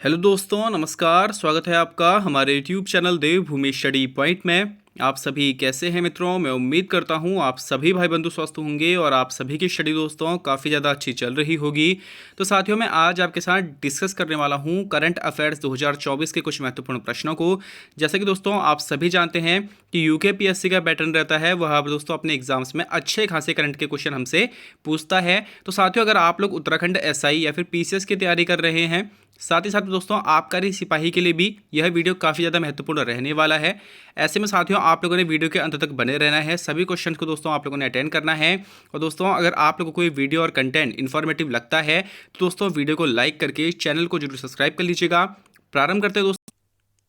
Hello दोस्तों, नमस्कार। स्वागत है आपका हमारे यूट्यूब चैनल देवभूमि स्टडी पॉइंट में। आप सभी कैसे हैं मित्रों? मैं उम्मीद करता हूं आप सभी भाई बंधु स्वस्थ होंगे और आप सभी की स्टडी दोस्तों काफ़ी ज़्यादा अच्छी चल रही होगी। तो साथियों, मैं आज आपके साथ डिस्कस करने वाला हूं करंट अफेयर्स 2024 के कुछ महत्वपूर्ण प्रश्नों को। जैसे कि दोस्तों आप सभी जानते हैं कि यूके का पैटर्न रहता है, वह दोस्तों अपने एग्जाम्स में अच्छे खासे करंट के क्वेश्चन हमसे पूछता है। तो साथियों, अगर आप लोग उत्तराखंड एसआई या फिर पीसीएस की तैयारी कर रहे हैं, साथ ही साथ दोस्तों आबकारी सिपाही के लिए भी यह वीडियो काफ़ी ज़्यादा महत्वपूर्ण रहने वाला है। ऐसे में साथियों आप लोगों ने वीडियो के अंत तक बने रहना है, सभी क्वेश्चन को दोस्तों आप लोगों ने अटेंड करना है। और दोस्तों अगर आप लोगों को कोई वीडियो और कंटेंट इन्फॉर्मेटिव लगता है तो दोस्तों वीडियो को लाइक करके चैनल को जरूर सब्सक्राइब कर लीजिएगा। प्रारंभ करते हैं दोस्तों।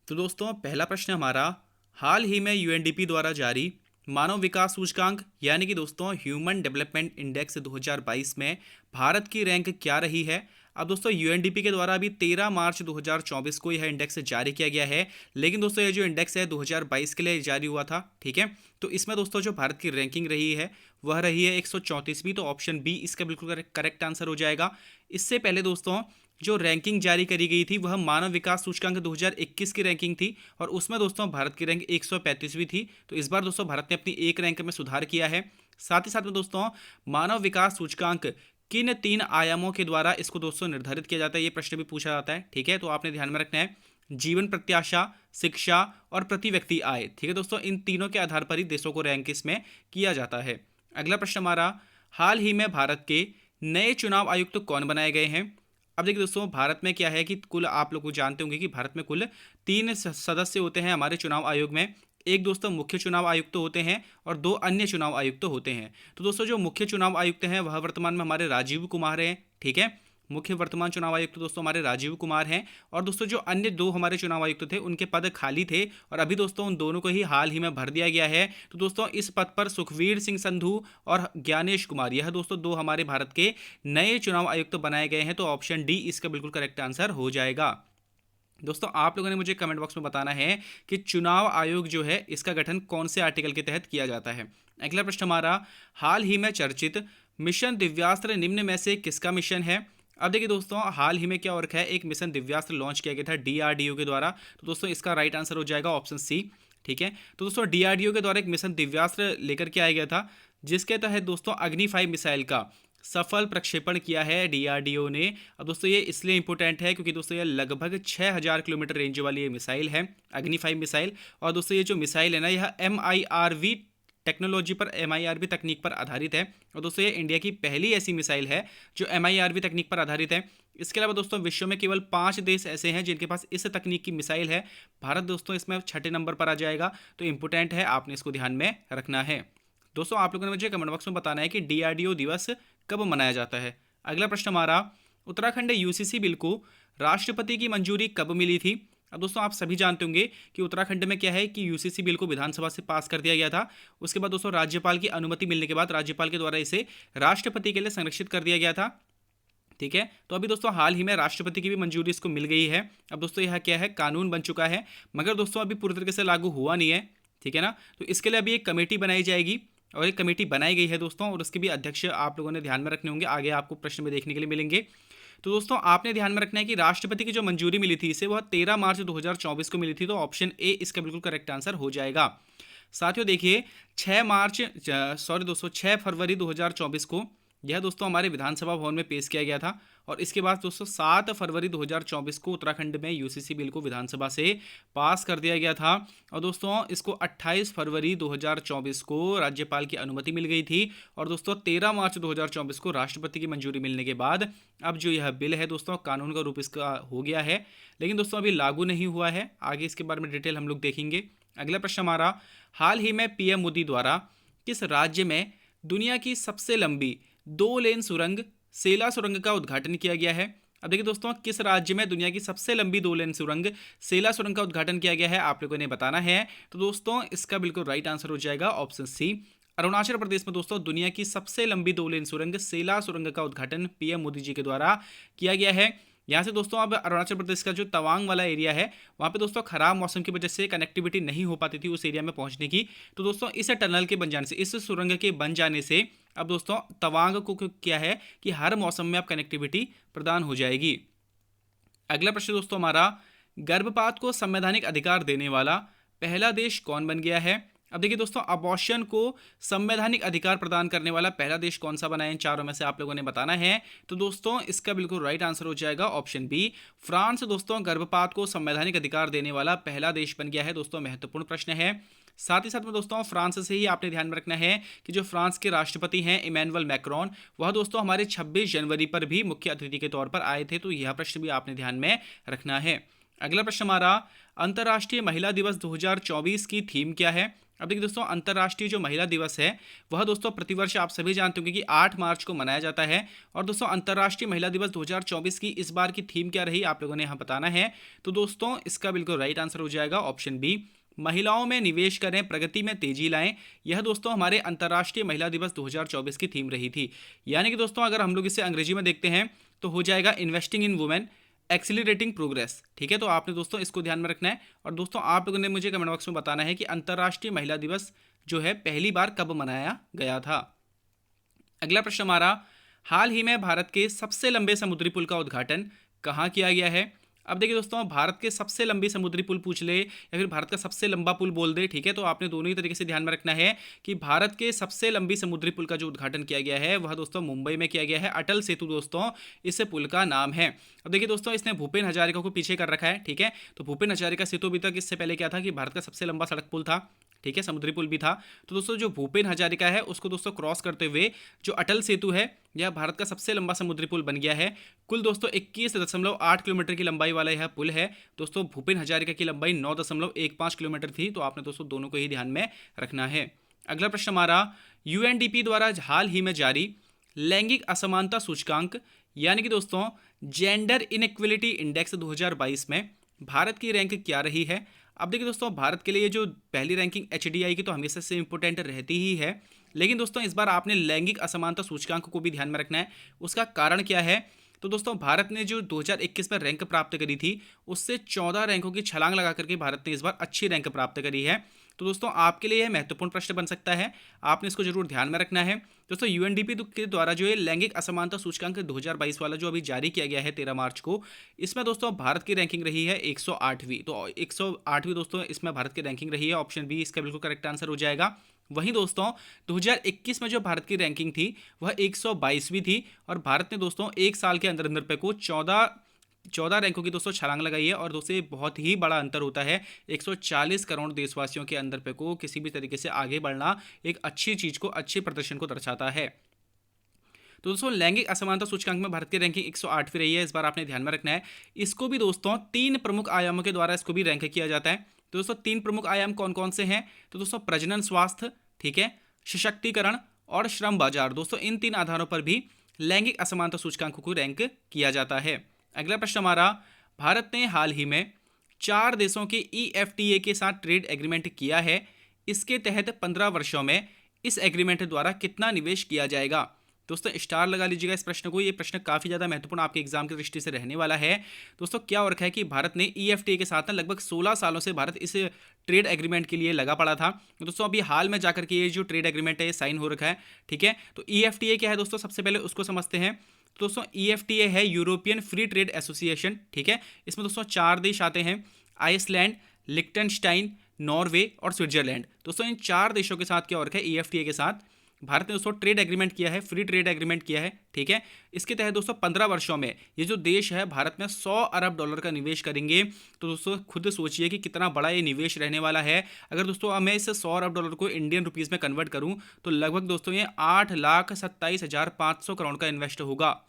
तो दोस्तों पहला प्रश्न हमारा, हाल ही में यूएनडीपी द्वारा जारी मानव विकास सूचकांक यानी कि दोस्तों ह्यूमन डेवलपमेंट इंडेक्स 2022 में भारत की रैंक क्या रही है? अब दोस्तों यूएनडीपी के द्वारा अभी 13 मार्च 2024 को यह इंडेक्स जारी किया गया है, लेकिन दोस्तों ये जो इंडेक्स है 2022 के लिए जारी हुआ था, ठीक है। तो इसमें दोस्तों जो भारत की रैंकिंग रही है वह रही है 134वीं। तो ऑप्शन बी इसका बिल्कुल करेक्ट आंसर हो जाएगा। इससे पहले दोस्तों जो रैंकिंग जारी करी गई थी वह मानव विकास सूचकांक 2021 की रैंकिंग थी और उसमें दोस्तों भारत की रैंक 135वीं थी। तो इस बार दोस्तों भारत ने अपनी एक रैंक में सुधार किया है। साथ ही साथ में दोस्तों मानव विकास सूचकांक किन 3 आयामों के द्वारा इसको दोस्तों निर्धारित किया जाता है, ये प्रश्न भी पूछा जाता है, ठीक है। तो आपने ध्यान में रखना है जीवन प्रत्याशा, शिक्षा और प्रति व्यक्ति आय, ठीक है दोस्तों। इन तीनों के आधार पर ही देशों को रैंक इसमें किया जाता है। अगला प्रश्न हमारा, हाल ही में भारत के नए चुनाव आयुक्त कौन बनाए गए हैं? अब देखिए दोस्तों भारत में क्या है कि कुल आप लोग जानते होंगे कि भारत में कुल 3 सदस्य होते हैं हमारे चुनाव आयोग में। एक दोस्तों मुख्य चुनाव आयुक्त होते हैं और 2 अन्य चुनाव आयुक्त होते हैं। तो दोस्तों जो मुख्य चुनाव आयुक्त हैं वह वर्तमान में हमारे राजीव कुमार हैं, ठीक है। मुख्य वर्तमान चुनाव आयुक्त दोस्तों हमारे राजीव कुमार हैं। और दोस्तों जो अन्य 2 हमारे चुनाव आयुक्त थे उनके पद खाली थे और अभी दोस्तों उन दोनों को ही हाल ही में भर दिया गया है। तो दोस्तों इस पद पर सुखवीर सिंह संधू और ज्ञानेश कुमार, यह दोस्तों 2 हमारे भारत के नए चुनाव आयुक्त बनाए गए हैं। तो ऑप्शन डी इसका बिल्कुल करेक्ट आंसर हो जाएगा। दोस्तों आप लोगों ने मुझे कमेंट बॉक्स में बताना है कि चुनाव आयोग जो है इसका गठन कौन से आर्टिकल के तहत किया जाता है। अगला प्रश्न हमारा, हाल ही में चर्चित मिशन दिव्यास्त्र निम्न में से किसका मिशन है? अब देखिए दोस्तों हाल ही में क्या हो रखा है, एक मिशन दिव्यास्त्र लॉन्च किया गया था डीआरडीओ के द्वारा। तो दोस्तों इसका राइट आंसर हो जाएगा ऑप्शन सी, ठीक है। तो दोस्तों डीआरडीओ के द्वारा एक मिशन दिव्यास्त्र लेकर के आया गया था जिसके तहत दोस्तों अग्नि 5 मिसाइल का सफल प्रक्षेपण किया है डीआरडीओ ने। अब दोस्तों ये इसलिए इंपॉर्टेंट है क्योंकि दोस्तों ये लगभग 6000 किलोमीटर रेंज वाली ये मिसाइल है, अग्नि 5 मिसाइल। और दोस्तों ये जो मिसाइल है ना, यह MIRV टेक्नोलॉजी पर, MIRV तकनीक पर आधारित है। और दोस्तों ये इंडिया की पहली ऐसी मिसाइल है जो MIRV तकनीक पर आधारित है। इसके अलावा दोस्तों विश्व में केवल 5 देश ऐसे हैं जिनके पास इस तकनीक की मिसाइल है। भारत दोस्तों इसमें 6ठे नंबर पर आ जाएगा। तो इंपॉर्टेंट है, आपने इसको ध्यान में रखना है। दोस्तों आप लोगों ने मुझे कमेंट बॉक्स में बताना है कि डीआरडीओ दिवस कब मनाया जाता है। अगला प्रश्न हमारा, उत्तराखंड यूसीसी बिल को राष्ट्रपति की मंजूरी कब मिली थी? अब दोस्तों आप सभी जानते होंगे कि उत्तराखंड में क्या है कि यूसीसी बिल को विधानसभा से पास कर दिया गया था। उसके बाद दोस्तों राज्यपाल की अनुमति मिलने के बाद राज्यपाल के द्वारा इसे राष्ट्रपति के लिए संरक्षित कर दिया गया था, ठीक है। तो अभी दोस्तों हाल ही में राष्ट्रपति की भी मंजूरी इसको मिल गई है। अब दोस्तों यह क्या है, कानून बन चुका है, मगर दोस्तों अभी पूरी तरीके से लागू हुआ नहीं है, ठीक है ना। तो इसके लिए अभी एक कमेटी बनाई जाएगी और एक कमेटी बनाई गई है दोस्तों, और उसके भी अध्यक्ष आप लोगों ने ध्यान में रखने होंगे, आगे आपको प्रश्न में देखने के लिए मिलेंगे। तो दोस्तों आपने ध्यान में रखना है कि राष्ट्रपति की जो मंजूरी मिली थी इसे वह 13 मार्च 2024 को मिली थी। तो ऑप्शन ए इसका बिल्कुल करेक्ट आंसर हो जाएगा। साथियों देखिए 6 फरवरी 2024 को यह दोस्तों हमारे विधानसभा भवन में पेश किया गया था। और इसके बाद दोस्तों 7 फरवरी 2024 को उत्तराखंड में यूसीसी बिल को विधानसभा से पास कर दिया गया था। और दोस्तों इसको 28 फरवरी 2024 को राज्यपाल की अनुमति मिल गई थी। और दोस्तों 13 मार्च 2024 को राष्ट्रपति की मंजूरी मिलने के बाद अब जो यह बिल है दोस्तों कानून का रूप इसका हो गया है, लेकिन दोस्तों अभी लागू नहीं हुआ है। आगे इसके बारे में डिटेल हम लोग देखेंगे। अगला प्रश्न हमारा, हाल ही में पीएम मोदी द्वारा किस राज्य में दुनिया की सबसे लंबी 2 लेन सुरंग सेला सुरंग का उद्घाटन किया गया है? अब देखिए दोस्तों किस राज्य में दुनिया की सबसे लंबी 2 लेन सुरंग सेला सुरंग का उद्घाटन किया गया है, आप लोगों ने बताना है। तो दोस्तों इसका बिल्कुल राइट आंसर हो जाएगा ऑप्शन सी, अरुणाचल प्रदेश में दोस्तों दुनिया की सबसे लंबी 2 लेन सुरंग सेला सुरंग का उद्घाटन पीएम मोदी जी के द्वारा किया गया है। यहाँ से दोस्तों अब अरुणाचल प्रदेश का जो तवांग वाला एरिया है वहाँ पे दोस्तों खराब मौसम की वजह से कनेक्टिविटी नहीं हो पाती थी उस एरिया में पहुँचने की। तो दोस्तों इस टनल के बन जाने से, इस सुरंग के बन जाने से अब दोस्तों तवांग को क्या है कि हर मौसम में अब कनेक्टिविटी प्रदान हो जाएगी। अगला प्रश्न दोस्तों हमारा, गर्भपात को संवैधानिक अधिकार देने वाला पहला देश कौन बन गया है? अब देखिए दोस्तों, अबॉर्शन को संवैधानिक अधिकार प्रदान करने वाला पहला देश कौन सा बना है, इन चारों में से आप लोगों ने बताना है। तो दोस्तों इसका बिल्कुल राइट आंसर हो जाएगा ऑप्शन बी, फ्रांस दोस्तों गर्भपात को संवैधानिक अधिकार देने वाला पहला देश बन गया है। दोस्तों महत्वपूर्ण प्रश्न है। साथ ही साथ में दोस्तों फ्रांस से ही आपने ध्यान में रखना है कि जो फ्रांस के राष्ट्रपति हैं इमैनुअल मैक्रोन, वह दोस्तों हमारे 26 जनवरी पर भी मुख्य अतिथि के तौर पर आए थे। तो यह प्रश्न भी आपने ध्यान में रखना है। अगला प्रश्न हमारा, अंतर्राष्ट्रीय महिला दिवस 2024 की थीम क्या है? अब देखिए दोस्तों, अंतर्राष्ट्रीय जो महिला दिवस है वह दोस्तों प्रतिवर्ष आप सभी जानते होंगे कि 8 मार्च को मनाया जाता है। और दोस्तों अंतर्राष्ट्रीय महिला दिवस 2024 की इस बार की थीम क्या रही, आप लोगों ने यहाँ बताना है। तो दोस्तों इसका बिल्कुल राइट आंसर हो जाएगा ऑप्शन बी, महिलाओं में निवेश करें, प्रगति में तेजी लाएं। यह दोस्तों हमारे अंतर्राष्ट्रीय महिला दिवस 2024 की थीम रही थी। यानी कि दोस्तों अगर हम लोग इसे अंग्रेजी में देखते हैं तो हो जाएगा investing in women, accelerating progress. ठीक है, तो आपने दोस्तों इसको ध्यान में रखना है। और दोस्तों आप लोगों ने मुझे कमेंट बॉक्स में बताना है कि अंतर्राष्ट्रीय महिला दिवस जो है पहली बार कब मनाया गया था। अगला प्रश्न हमारा, हाल ही में भारत के सबसे लंबे समुद्री पुल का उद्घाटन कहाँ किया गया है? अब देखिए दोस्तों, भारत के सबसे लंबी समुद्री पुल पूछ ले या फिर भारत का सबसे लंबा पुल बोल दे, ठीक है, तो आपने दोनों ही तरीके से ध्यान में रखना है कि भारत के सबसे लंबी समुद्री पुल का जो उद्घाटन किया गया है वह दोस्तों मुंबई में किया गया है। अटल सेतु दोस्तों इस पुल का नाम है। अब देखिए दोस्तों, इसने भूपेन हजारिका को पीछे कर रखा है। ठीक है, तो भूपेन हजारिका सेतु अभी तक इससे पहले क्या था कि भारत का सबसे लंबा सड़क पुल था। ठीक है, समुद्री पुल भी था। तो दोस्तों जो भूपेन हजारिका है उसको दोस्तों क्रॉस करते हुए जो अटल सेतु है यह भारत का सबसे लंबा समुद्री पुल बन गया है। कुल दोस्तों 21.8 किलोमीटर की लंबाई वाला यह पुल है। दोस्तों भूपेन हजारिका की लंबाई 9.15 किलोमीटर थी। तो आपने दोस्तों दोनों को ही ध्यान में रखना है। अगला प्रश्न हमारा, यूएनडीपी द्वारा हाल ही में जारी लैंगिक असमानता सूचकांक यानी कि दोस्तों जेंडर इनइक्वलिटी इंडेक्स 2022 में भारत की रैंक क्या रही है? अब देखिए दोस्तों, भारत के लिए जो पहली रैंकिंग एचडीआई की तो हमेशा से इंपॉर्टेंट रहती ही है, लेकिन दोस्तों इस बार आपने लैंगिक असमानता सूचकांक को भी ध्यान में रखना है। उसका कारण क्या है? तो दोस्तों भारत ने जो 2021 में रैंक प्राप्त करी थी उससे 14 रैंकों की छलांग लगा करके भारत ने इस बार अच्छी रैंक प्राप्त करी है। तो दोस्तों आपके लिए यह महत्वपूर्ण प्रश्न बन सकता है, आपने इसको जरूर ध्यान में रखना है। दोस्तों यूएनडीपी के द्वारा जो है लैंगिक असमानता सूचकांक 2022 वाला जो अभी जारी किया गया है 13 मार्च को, इसमें दोस्तों भारत की रैंकिंग रही है 108वीं। तो 108वीं दोस्तों इसमें भारत की रैंकिंग रही है। ऑप्शन बी इसका बिल्कुल करेक्ट आंसर हो जाएगा। वहीं दोस्तों 2021 में जो भारत की रैंकिंग थी वह 122वीं थी और भारत ने दोस्तों एक साल के अंदर अंदर पे को 14 रैंकों की दोस्तों छलांग लगाई है। और दोस्तों ये बहुत ही बड़ा अंतर होता है। 140 करोड़ देशवासियों के अंदर पे को किसी भी तरीके से आगे बढ़ना एक अच्छी चीज को, अच्छे प्रदर्शन को दर्शाता है। तो दोस्तों लैंगिक असमानता सूचकांक में भारत की रैंकिंग 108वीं रही है। इस बार आपने ध्यान में रखना है। इसको भी दोस्तों 3 प्रमुख आयामों के द्वारा इसको भी रैंक किया जाता है। तो दोस्तों 3 प्रमुख आयाम कौन कौन से हैं? तो दोस्तों प्रजनन स्वास्थ्य, ठीक है, सशक्तिकरण और श्रम बाजार। दोस्तों इन 3 आधारों पर भी लैंगिक असमानता सूचकांकों को रैंक किया जाता है। अगला प्रश्न हमारा, भारत ने हाल ही में 4 देशों के EFTA के साथ ट्रेड एग्रीमेंट किया है। इसके तहत 15 वर्षों में इस एग्रीमेंट द्वारा कितना निवेश किया जाएगा? दोस्तों स्टार लगा लीजिएगा इस प्रश्न को, ये प्रश्न काफ़ी ज़्यादा महत्वपूर्ण आपके एग्जाम की दृष्टि से रहने वाला है। दोस्तों क्या हो रखा है कि भारत ने EFTA के साथ ना लगभग 16 सालों से भारत इस ट्रेड एग्रीमेंट के लिए लगा पड़ा था। दोस्तों अभी हाल में जाकर के ये जो ट्रेड एग्रीमेंट है ये साइन हो रखा है। ठीक है, तो EFTA क्या है दोस्तों, सबसे पहले उसको समझते हैं। दोस्तों EFTA है यूरोपियन फ्री ट्रेड एसोसिएशन। ठीक है, इसमें दोस्तों 4 देश आते हैं, आइसलैंड, लिक्टनस्टाइन, नॉर्वे और स्विट्जरलैंड। दोस्तों इन 4 देशों के साथ क्या हो रखा है, EFTA के साथ भारत ने दोस्तों ट्रेड एग्रीमेंट किया है, फ्री ट्रेड एग्रीमेंट किया है। ठीक है, इसके तहत दोस्तों 15 वर्षों में ये जो देश है भारत में $100 अरब का निवेश करेंगे। तो दोस्तों खुद सोचिए कि कितना बड़ा ये निवेश रहने वाला है। अगर दोस्तों मैं इस $100 अरब को इंडियन रुपीज़ में कन्वर्ट करूं तो लगभग दोस्तों ये 8,27,500 करोड़ का इन्वेस्ट होगा,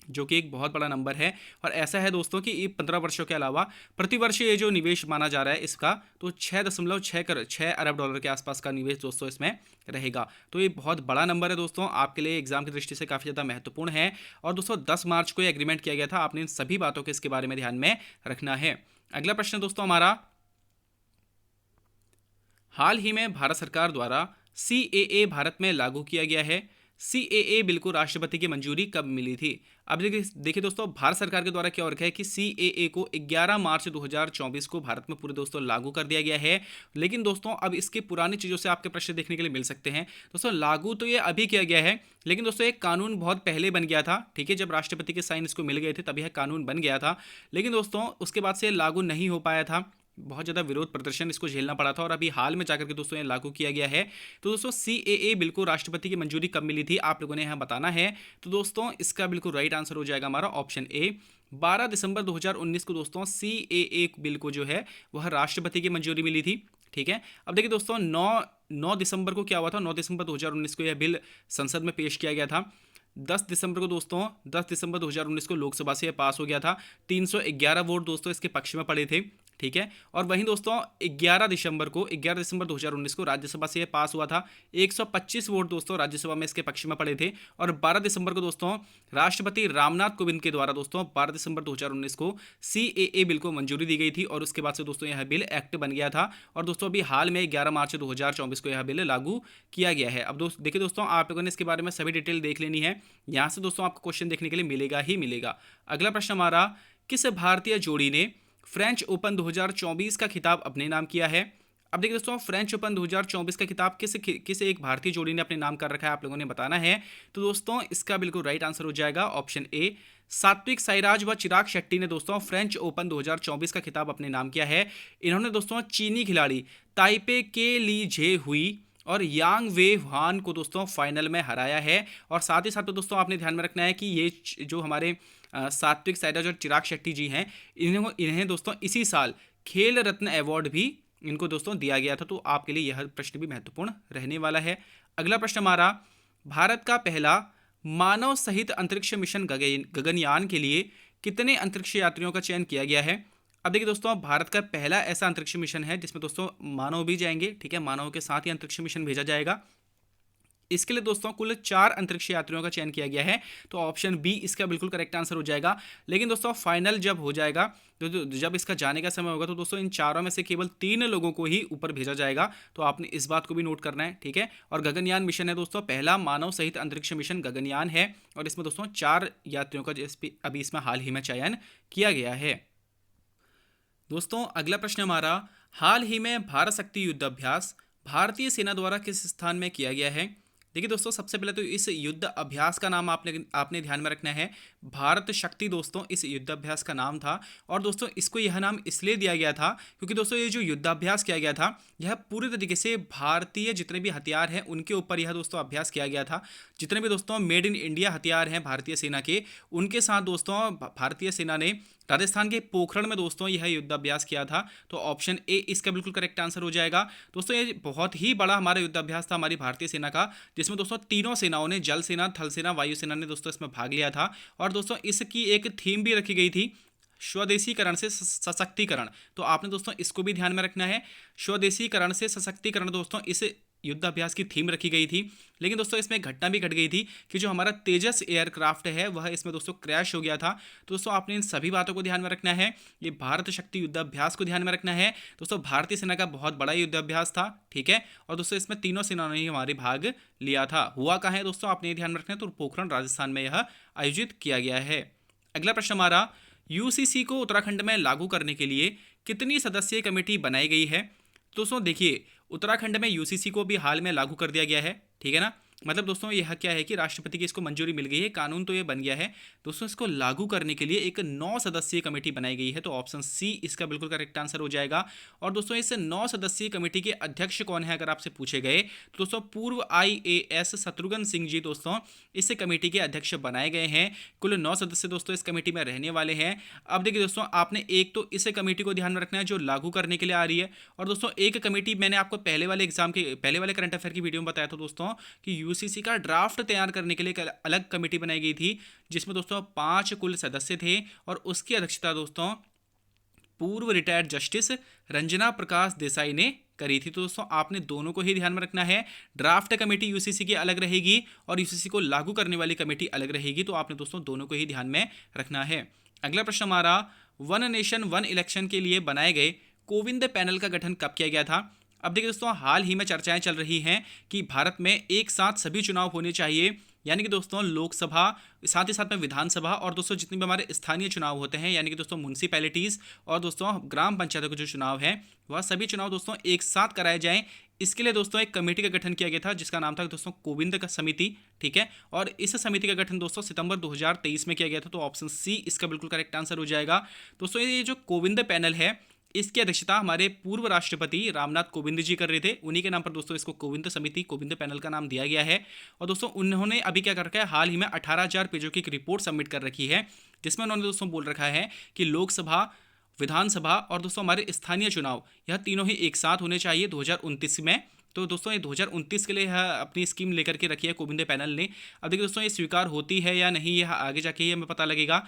जो कि एक बहुत बड़ा नंबर है। और ऐसा है दोस्तों कि 15 वर्षों के अलावा प्रतिवर्ष ये जो निवेश माना जा रहा है इसका, तो 6.6 अरब डॉलर के आसपास का निवेश दोस्तों इसमें रहेगा। तो ये बहुत बड़ा नंबर है दोस्तों, आपके लिए एग्जाम की दृष्टि से काफ़ी ज़्यादा महत्वपूर्ण है। और दोस्तों 10 मार्च को ये एग्रीमेंट किया गया था। आपने इन सभी बातों के इसके बारे में ध्यान में रखना है। अगला प्रश्न दोस्तों हमारा, हाल ही में भारत सरकार द्वारा CAA भारत में लागू किया गया है। सीएए बिल को राष्ट्रपति की मंजूरी कब मिली थी? अब देखिए दोस्तों, भारत सरकार के द्वारा क्या हो रखा है कि सीएए को 11 मार्च 2024 को भारत में पूरे दोस्तों लागू कर दिया गया है। लेकिन दोस्तों अब इसके पुरानी चीज़ों से आपके प्रश्न देखने के लिए मिल सकते हैं। दोस्तों लागू तो ये अभी किया गया है, लेकिन दोस्तों एक कानून बहुत पहले बन गया था, ठीक है, जब राष्ट्रपति के साइन इसको मिल गए थे तब यह कानून बन गया था। लेकिन दोस्तों उसके बाद से लागू नहीं हो पाया था, बहुत ज़्यादा विरोध प्रदर्शन इसको झेलना पड़ा था, और अभी हाल में जाकर के दोस्तों ये लागू किया गया है। तो दोस्तों सीएए बिल को राष्ट्रपति की मंजूरी कब मिली थी, आप लोगों ने यहाँ बताना है। तो दोस्तों इसका बिल्कुल राइट आंसर हो जाएगा हमारा ऑप्शन ए, 12 दिसंबर 2019 को दोस्तों सीएए बिल को जो है वह राष्ट्रपति की मंजूरी मिली थी। ठीक है, अब देखिए दोस्तों 9 दिसंबर को क्या हुआ था, 9 दिसंबर 2019 को यह बिल संसद में पेश किया गया था। 10 दिसंबर को दोस्तों 10 दिसंबर 2019 को लोकसभा से यह पास हो गया था। 311 वोट दोस्तों इसके पक्ष में पड़े थे। ठीक है, और वहीं दोस्तों 11 दिसंबर 2019 को राज्यसभा से यह पास हुआ था। 125 वोट दोस्तों राज्यसभा में इसके पक्ष में पड़े थे। और 12 दिसंबर को दोस्तों राष्ट्रपति रामनाथ कोविंद के द्वारा दोस्तों 12 दिसंबर 2019 को सीएए बिल को मंजूरी दी गई थी, और उसके बाद से दोस्तों यह बिल एक्ट बन गया था। और दोस्तों अभी हाल में 11 मार्च 2024 को यह बिल लागू किया गया है। अब देखिए दोस्तों, आप लोगों ने इसके बारे में सभी डिटेल देख लेनी है, यहाँ से दोस्तों आपको क्वेश्चन देखने के लिए मिलेगा ही मिलेगा। अगला प्रश्न हमारा, किस भारतीय जोड़ी ने फ्रेंच ओपन 2024 का खिताब अपने नाम किया है? अब देखिए दोस्तों, फ्रेंच ओपन 2024 का खिताब किस एक भारतीय जोड़ी ने अपने नाम कर रखा है, आप लोगों ने बताना है। तो दोस्तों इसका बिल्कुल राइट आंसर हो जाएगा ऑप्शन ए, सात्विक साईराज व चिराग शेट्टी ने दोस्तों फ्रेंच ओपन 2024 का खिताब अपने नाम किया है। इन्होंने दोस्तों चीनी खिलाड़ी ताइपे के ली जे हुई और यांग वे हान को दोस्तों फाइनल में हराया है। और साथ ही साथ तो दोस्तों आपने ध्यान में रखना है कि ये जो हमारे सात्विक साईराज और चिराग शेट्टी जी हैं, इन्हें दोस्तों इसी साल खेल रत्न अवार्ड भी इनको दोस्तों दिया गया था। तो आपके लिए यह प्रश्न भी महत्वपूर्ण रहने वाला है। अगला प्रश्न हमारा, भारत का पहला मानव सहित अंतरिक्ष मिशन गगनयान के लिए कितने अंतरिक्ष यात्रियों का चयन किया गया है? अब देखिए दोस्तों, भारत का पहला ऐसा अंतरिक्ष मिशन है जिसमें दोस्तों मानव भी जाएंगे। ठीक है, मानव के साथ ही अंतरिक्ष मिशन भेजा जाएगा। इसके लिए दोस्तों कुल 4 अंतरिक्ष यात्रियों का चयन किया गया है। तो ऑप्शन बी इसका बिल्कुल करेक्ट आंसर हो जाएगा। लेकिन दोस्तों फाइनल जब हो जाएगा, तो जब इसका जाने का समय होगा, तो दोस्तों इन चारों में से केवल 3 लोगों को ही ऊपर भेजा जाएगा। तो आपने इस बात को भी नोट करना है। ठीक है, और गगनयान मिशन है दोस्तों पहला मानव सहित अंतरिक्ष मिशन गगनयान है, और इसमें दोस्तों 4 यात्रियों का अभी इसमें हाल ही में चयन किया गया है। दोस्तों अगला प्रश्न हमारा, हाल ही में भारत शक्ति युद्ध अभ्यास भारतीय सेना द्वारा किस स्थान में किया गया है? देखिए दोस्तों, सबसे पहले तो इस युद्ध अभ्यास का नाम आपने ध्यान में रखना है, भारत शक्ति दोस्तों इस युद्ध अभ्यास का नाम था। और दोस्तों इसको यह नाम इसलिए दिया गया था क्योंकि दोस्तों ये जो युद्ध अभ्यास किया गया था, यह पूरे तरीके से भारतीय जितने भी हथियार हैं उनके ऊपर यह दोस्तों अभ्यास किया गया था। जितने भी दोस्तों मेड इन इंडिया हथियार हैं भारतीय सेना के, उनके साथ दोस्तों भारतीय सेना ने राजस्थान के पोखरण में दोस्तों यह युद्धाभ्यास किया था। तो ऑप्शन ए इसका बिल्कुल करेक्ट आंसर हो जाएगा। दोस्तों ये बहुत ही बड़ा हमारा युद्धाभ्यास था हमारी भारतीय सेना का, जिसमें दोस्तों तीनों सेनाओं ने, जल सेना, थल सेना, वायुसेना ने दोस्तों इसमें भाग लिया था। और दोस्तों इसकी एक थीम भी रखी गई थी, स्वदेशीकरण से सशक्तिकरण। तो आपने दोस्तों इसको भी ध्यान में रखना है, स्वदेशीकरण से सशक्तिकरण दोस्तों इस युद्धाभ्यास की थीम रखी गई थी। लेकिन दोस्तों इसमें एक घटना भी घट गई थी कि जो हमारा तेजस एयरक्राफ्ट है वह इसमें दोस्तों क्रैश हो गया था। तो दोस्तों आपने इन सभी बातों को ध्यान में रखना है, ये भारत शक्ति युद्धाभ्यास को ध्यान में रखना है। दोस्तों भारतीय सेना का बहुत बड़ा युद्धाभ्यास था। ठीक है, और दोस्तों इसमें तीनों सेनाओं ने ही हमारे भाग लिया था। हुआ कहाँ है दोस्तों, आपने ध्यान में रखना है, तो पोखरण राजस्थान में यह आयोजित किया गया है। अगला प्रश्न हमारा, यूसीसी को उत्तराखंड में लागू करने के लिए कितनी सदस्यीय कमेटी बनाई गई है? दोस्तों देखिए, उत्तराखंड में यूसीसी को भी हाल में लागू कर दिया गया है। ठीक है ना, मतलब दोस्तों यह क्या है कि राष्ट्रपति की इसको मंजूरी मिल गई है, कानून तो ये बन गया है। दोस्तों इसको लागू करने के लिए एक 9 सदस्यीय कमेटी बनाई गई है। तो ऑप्शन सी इसका बिल्कुल करेक्ट आंसर हो जाएगा। और दोस्तों इस 9 सदस्यीय कमेटी के अध्यक्ष कौन है अगर आपसे पूछे गए, तो दोस्तों पूर्व IAS शत्रुघ्न सिंह जी दोस्तों इस कमेटी के अध्यक्ष बनाए गए हैं। कुल 9 सदस्य दोस्तों इस कमेटी में रहने वाले हैं। अब देखिए दोस्तों, आपने एक तो इस कमेटी को ध्यान में रखना है जो लागू करने के लिए आ रही है, और दोस्तों एक कमेटी मैंने आपको पहले वाले करंट अफेयर की वीडियो में बताया था दोस्तों कि यूसीसी का ड्राफ्ट तैयार करने के लिए एक अलग कमेटी बनाई गई थी, जिसमें दोस्तों 5 कुल सदस्य थे, और उसकी अध्यक्षता दोस्तों पूर्व रिटायर्ड जस्टिस रंजना प्रकाश देसाई ने करी थी। तो दोस्तों आपने दोनों को ही ध्यान में रखना है, ड्राफ्ट कमेटी यूसीसी की अलग रहेगी और यूसीसी को लागू करने वाली कमेटी अलग रहेगी। तो आपने दोस्तों दोनों को ही ध्यान में रखना है। अगला प्रश्न हमारा, वन नेशन वन इलेक्शन के लिए बनाए गए कोविंद पैनल का गठन कब किया गया था? अब देखिए दोस्तों, हाल ही में चर्चाएं चल रही हैं कि भारत में एक साथ सभी चुनाव होने चाहिए, यानी कि दोस्तों लोकसभा, साथ ही साथ में विधानसभा और दोस्तों जितने भी हमारे स्थानीय चुनाव होते हैं, यानी कि दोस्तों म्यूनसिपैलिटीज़ और दोस्तों ग्राम पंचायतों के जो चुनाव हैं, वह सभी चुनाव दोस्तों एक साथ कराए जाएं। इसके लिए दोस्तों एक कमेटी का गठन किया गया था जिसका नाम था दोस्तों कोविंद का समिति। ठीक है, और इस समिति का गठन दोस्तों सितंबर 2023 में किया गया था। तो ऑप्शन सी इसका बिल्कुल करेक्ट आंसर हो जाएगा। दोस्तों ये जो कोविंद पैनल है, इसकी अध्यक्षता हमारे पूर्व राष्ट्रपति रामनाथ कोविंद जी कर रहे थे। उन्हीं के नाम पर दोस्तों इसको कोविंद समिति, कोविंद पैनल का नाम दिया गया है। और दोस्तों उन्होंने अभी क्या कर रखा है, हाल ही में 18,000 पेजों की एक रिपोर्ट सबमिट कर रखी है, जिसमें उन्होंने दोस्तों बोल रखा है कि लोकसभा, विधानसभा और दोस्तों हमारे स्थानीय चुनाव, यह तीनों ही एक साथ होने चाहिए 2029 में। तो दोस्तों ये 2029 के लिए यह अपनी स्कीम लेकर के रखी है कोविंद पैनल ने। अब देखिए दोस्तों ये स्वीकार होती है या नहीं, यह आगे जाके ही हमें पता लगेगा।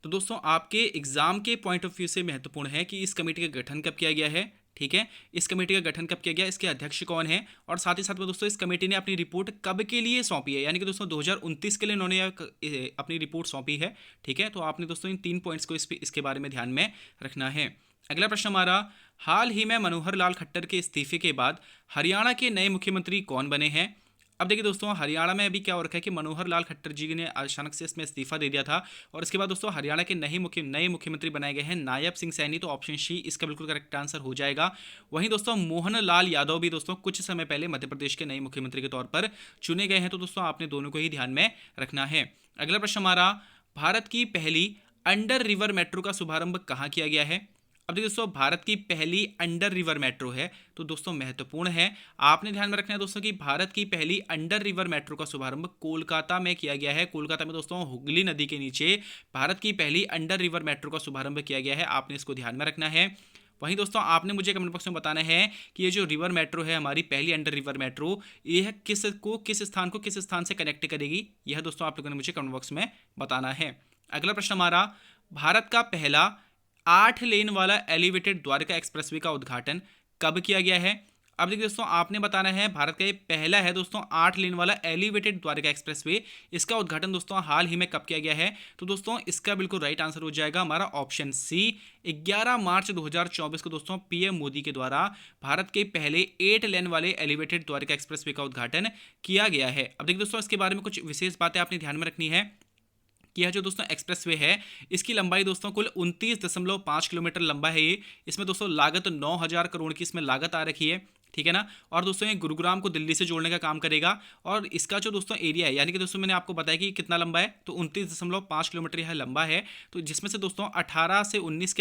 तो दोस्तों आपके एग्जाम के पॉइंट ऑफ व्यू से महत्वपूर्ण है कि इस कमेटी का गठन कब किया गया है। ठीक है, इस कमेटी का गठन कब किया गया, इसके अध्यक्ष कौन है, और साथ ही साथ में दोस्तों इस कमेटी ने अपनी रिपोर्ट कब के लिए सौंपी है, यानी कि दोस्तों 2029 के लिए इन्होंने अपनी रिपोर्ट सौंपी है। ठीक है, तो आपने दोस्तों इन 3 पॉइंट्स को इसके बारे में ध्यान में रखना है। अगला प्रश्न हमारा, हाल ही में मनोहर लाल खट्टर के इस्तीफे के बाद हरियाणा के नए मुख्यमंत्री कौन बने हैं। अब देखिए दोस्तों हरियाणा में अभी क्या हो रखा है कि मनोहर लाल खट्टर जी ने अचानक से इसमें इस्तीफा दे दिया था, और इसके बाद दोस्तों हरियाणा के नए मुख्यमंत्री बनाए गए हैं नायब सिंह सैनी। तो ऑप्शन सी इसका बिल्कुल करेक्ट आंसर हो जाएगा। वहीं दोस्तों मोहन लाल यादव भी दोस्तों कुछ समय पहले मध्य प्रदेश के नए मुख्यमंत्री के तौर पर चुने गए हैं। तो दोस्तों आपने दोनों को ही ध्यान में रखना है। अगला प्रश्न हमारा, भारत की पहली अंडर रिवर मेट्रो का शुभारंभ कहाँ किया गया है। अब देखिए दोस्तों भारत की पहली अंडर रिवर मेट्रो है, तो दोस्तों महत्वपूर्ण है, आपने ध्यान में रखना है दोस्तों कि भारत की पहली अंडर रिवर मेट्रो का शुभारंभ कोलकाता में किया गया है। कोलकाता में दोस्तों हुगली नदी के नीचे भारत की पहली अंडर रिवर मेट्रो का शुभारंभ किया गया है, आपने इसको ध्यान में रखना है। वहीं दोस्तों आपने मुझे कमेंट बॉक्स में बताना है कि ये जो रिवर मेट्रो है, हमारी पहली अंडर रिवर मेट्रो, ये किस स्थान से कनेक्ट करेगी, यह दोस्तों आप लोगों ने मुझे कमेंट बॉक्स में बताना है। अगला प्रश्न हमारा, भारत का पहला 8 लेन वाला एलिवेटेड द्वारका एक्सप्रेसवे का उद्घाटन कब किया गया है। अब देखिए दोस्तों आपने बताना है, भारत का ये पहला है दोस्तों 8 लेन वाला एलिवेटेड द्वारका एक्सप्रेसवे, इसका उद्घाटन दोस्तों हाल ही में कब किया गया है। तो दोस्तों इसका बिल्कुल राइट आंसर हो जाएगा हमारा ऑप्शन सी, 11 मार्च 2024 को दोस्तों पीएम मोदी के द्वारा भारत के पहले 8 लेन वाले एलिवेटेड द्वारका एक्सप्रेसवे का उद्घाटन किया गया है। अब देखिए दोस्तों इसके बारे में कुछ विशेष बातें आपने ध्यान में रखनी है कि यह जो दोस्तों एक्सप्रेसवे है, इसकी लंबाई दोस्तों कुल 29.5 किलोमीटर लंबा है ये। इसमें दोस्तों लागत 9,000 करोड़ की इसमें लागत आ रखी है। ठीक है ना, और दोस्तों ये गुरुग्राम को दिल्ली से जोड़ने का काम करेगा। और इसका जो दोस्तों एरिया है, यानी कि दोस्तों मैंने आपको बताया कि कितना लंबा है, तो 29.5 किलोमीटर यह लंबा है। तो जिसमें से दोस्तों 18 से 19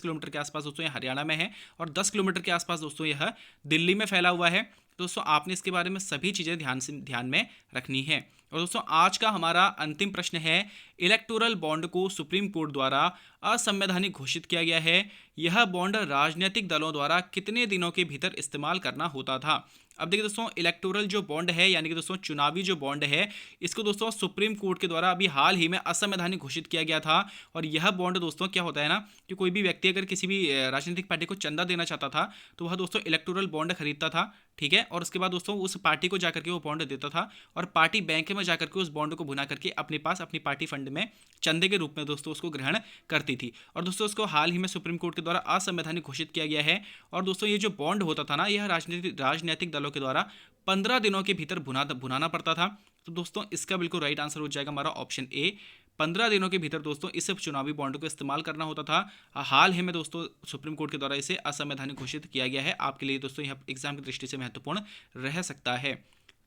किलोमीटर के आसपास दोस्तों यह हरियाणा में है, और 10 किलोमीटर के आसपास दोस्तों यह दिल्ली में फैला हुआ है। दोस्तों आपने इसके बारे में सभी चीज़ें ध्यान में रखनी है। और दोस्तों आज का हमारा अंतिम प्रश्न है, इलेक्टोरल बॉन्ड को सुप्रीम कोर्ट द्वारा असंवैधानिक घोषित किया गया है। यह बॉन्ड राजनीतिक दलों द्वारा कितने दिनों के भीतर इस्तेमाल करना होता था। अब देखिए दोस्तों इलेक्टोरल जो बॉन्ड है, यानी कि दोस्तों चुनावी जो बॉन्ड है, इसको दोस्तों सुप्रीम कोर्ट के द्वारा अभी हाल ही में असंवैधानिक घोषित किया गया था। और यह बॉन्ड दोस्तों क्या होता है ना, कि कोई भी व्यक्ति अगर किसी भी राजनीतिक पार्टी को चंदा देना चाहता था, तो वह दोस्तों इलेक्टोरल बॉन्ड खरीदता था। ठीक है, और उसके बाद दोस्तों उस पार्टी को जाकर के वो बॉन्ड देता था, और पार्टी बैंक में जाकर के उस बॉन्ड को भुना करके अपने पास अपनी पार्टी फंड में चंदे के रूप में दोस्तों उसको ग्रहण करती थी। और दोस्तों उसको हाल ही में सुप्रीम कोर्ट के द्वारा असंवैधानिक घोषित किया गया है। और दोस्तों ये जो बॉन्ड होता था ना, यह राजनीतिक दलों के द्वारा 15 दिनों के भीतर भुनाना पड़ता था। तो दोस्तों इसका बिल्कुल राइट आंसर हो जाएगा हमारा ऑप्शन ए, 15 दिनों के भीतर दोस्तों इस चुनावी बॉन्ड को इस्तेमाल करना होता था। हाल ही में दोस्तों सुप्रीम कोर्ट के द्वारा इसे असंवैधानिक घोषित किया गया है। आपके लिए दोस्तों यह एग्जाम की दृष्टि से महत्वपूर्ण रह सकता है।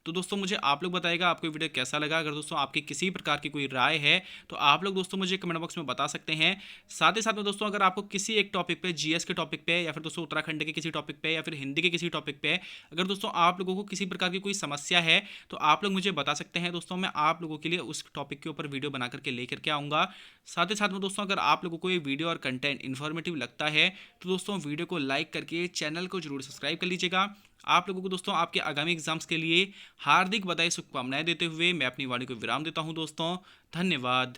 तो दोस्तों मुझे आप लोग बताइएगा आपको वीडियो कैसा लगा। अगर दोस्तों आपकी किसी प्रकार की कोई राय है तो आप लोग दोस्तों मुझे कमेंट बॉक्स में बता सकते हैं। साथ ही साथ में दोस्तों अगर आपको किसी एक टॉपिक पे, जीएस के टॉपिक पे, या फिर दोस्तों उत्तराखंड के किसी टॉपिक पे, या फिर हिंदी के किसी टॉपिक पे, अगर दोस्तों आप लोगों को किसी प्रकार की कोई समस्या है तो आप लोग मुझे बता सकते हैं। दोस्तों मैं आप लोगों के लिए उस टॉपिक के ऊपर वीडियो बना करके लेकर के आऊँगा। साथ ही साथ में दोस्तों अगर आप लोगों को ये वीडियो और कंटेंट इन्फॉर्मेटिव लगता है तो दोस्तों वीडियो को लाइक करके चैनल को जरूर सब्सक्राइब कर लीजिएगा। आप लोगों को दोस्तों आपके आगामी एग्जाम्स के लिए हार्दिक बधाई शुभकामनाएं देते हुए मैं अपनी वाणी को विराम देता हूं दोस्तों। धन्यवाद।